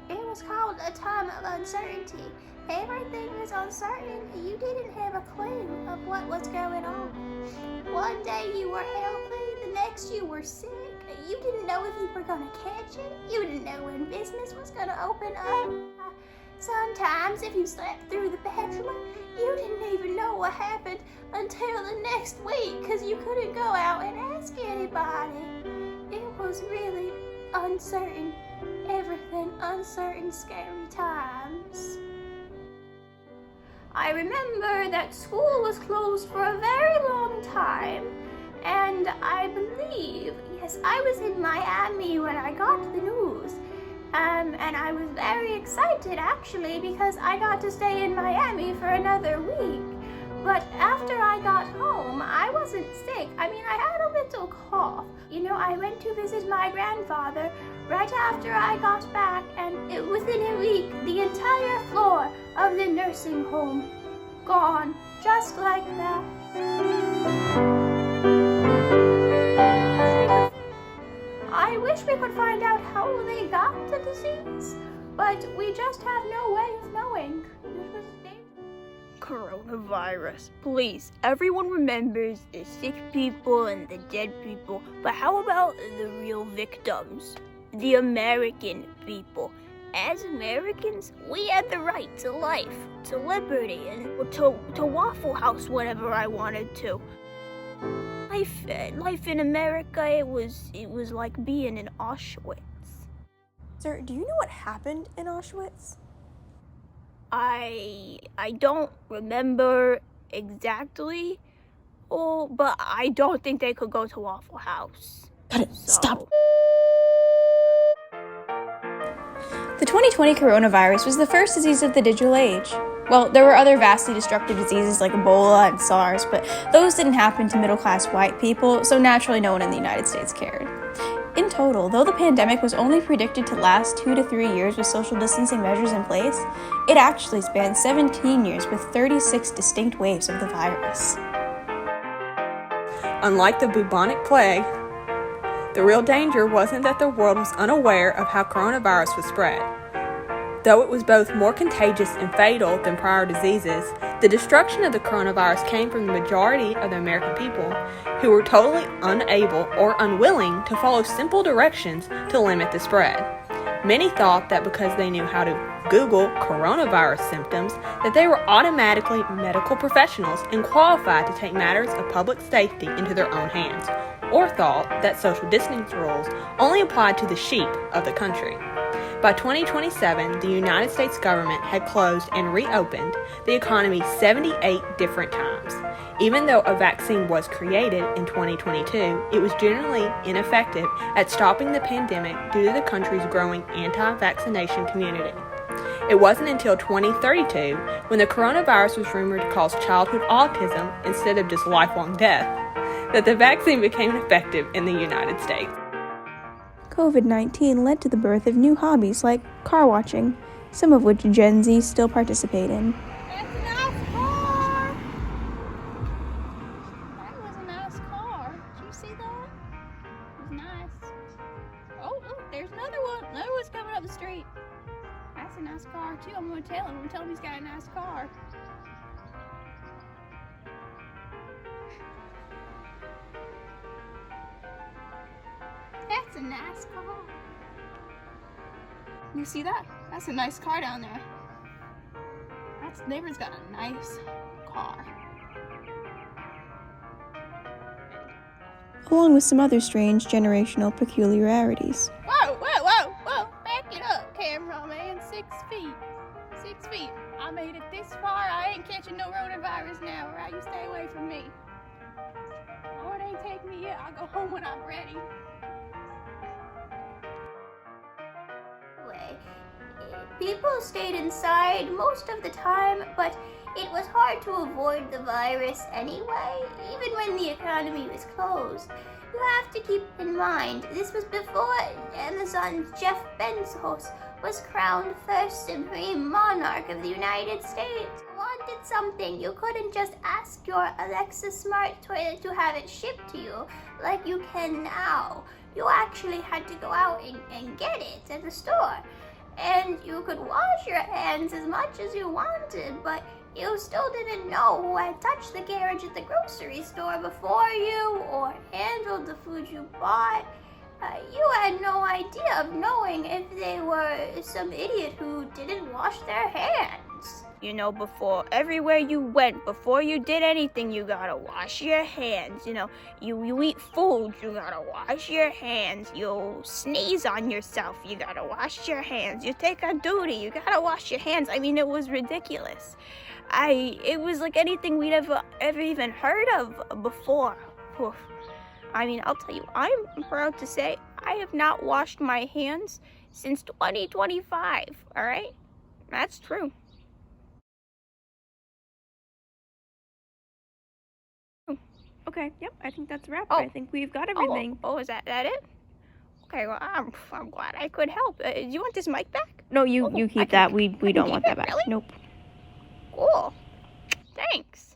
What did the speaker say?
It was called a time of uncertainty. Everything was uncertain. You didn't have a clue of what was going on. One day you were healthy, the next you were sick. You didn't know if you were going to catch it. You didn't know when business was going to open up. Sometimes if you slept through The Bachelor, you didn't even know what happened until the next week because you couldn't go out and ask anybody. It was really uncertain. Everything uncertain, scary times. I remember that school was closed for a very long time, and I believe, yes, I was in Miami when I got the news. And I was very excited actually because I got to stay in Miami for another week. But after I got home, I wasn't sick. I mean, I had a little cough. You know, I went to visit my grandfather right after I got back, and within a week, the entire floor of the nursing home gone, just like that. I wish we could find out how they got the disease, but we just have no way of knowing. Coronavirus. Please, everyone remembers the sick people and the dead people, but how about the real victims? The American people. As Americans, we had the right to life, to liberty, and to Waffle House whenever I wanted to. Life in America, it was like being in Auschwitz. Sir, do you know what happened in Auschwitz? I don't remember exactly, but I don't think they could go to Waffle House. Cut it. Stop. The 2020 coronavirus was the first disease of the digital age. Well, there were other vastly destructive diseases like Ebola and SARS, but those didn't happen to middle-class white people, so naturally no one in the United States cared. In total, though the pandemic was only predicted to last 2 to 3 years with social distancing measures in place, it actually spanned 17 years with 36 distinct waves of the virus. Unlike the bubonic plague, the real danger wasn't that the world was unaware of how coronavirus was spread. Though it was both more contagious and fatal than prior diseases, the destruction of the coronavirus came from the majority of the American people who were totally unable or unwilling to follow simple directions to limit the spread. Many thought that because they knew how to Google coronavirus symptoms, that they were automatically medical professionals and qualified to take matters of public safety into their own hands, or thought that social distancing rules only applied to the sheep of the country. By 2027, the United States government had closed and reopened the economy 78 different times. Even though a vaccine was created in 2022, it was generally ineffective at stopping the pandemic due to the country's growing anti-vaccination community. It wasn't until 2032, when the coronavirus was rumored to cause childhood autism instead of just lifelong death, that the vaccine became effective in the United States. COVID-19 led to the birth of new hobbies like car watching, some of which Gen Z still participate in. That's a nice car. That was a nice car. Did you see that? It was nice. Oh, look, there's another one. Another one's coming up the street. That's a nice car too. I'm gonna tell him he's got a nice car. That's a nice car. You see that? That's a nice car down there. That's neighbor's got a nice car. Along with some other strange generational peculiarities. Whoa, whoa, whoa, whoa. Back it up, cameraman. 6 feet. 6 feet. I made it this far. I ain't catching no coronavirus now, right? You stay away from me. Lord ain't take me yet. I'll go home when I'm ready. People stayed inside most of the time, but it was hard to avoid the virus anyway, even when the economy was closed. You have to keep in mind, this was before Amazon's Jeff Bezos was crowned first supreme monarch of the United States. You wanted something, you couldn't just ask your Alexa smart toilet to have it shipped to you like you can now. You actually had to go out and get it at the store. And you could wash your hands as much as you wanted, but you still didn't know who had touched the carriage at the grocery store before you or handled the food you bought. You had no idea of knowing if they were some idiot who didn't wash their hands. You know, before everywhere you went, before you did anything, you gotta wash your hands. You know, you eat food, you gotta wash your hands. You sneeze on yourself, you gotta wash your hands. You take a duty, you gotta wash your hands. I mean, it was ridiculous. It was like anything we'd ever even heard of before. Oof. I mean, I'll tell you, I'm proud to say I have not washed my hands since 2025, all right? That's true. Okay, yep, I think that's a wrap. Oh. I think we've got everything. Oh, is that it? Okay, well, I'm glad I could help. Do you want this mic back? No, you I keep can- that. We don't keep want that it, back. really? Nope. Cool. Thanks.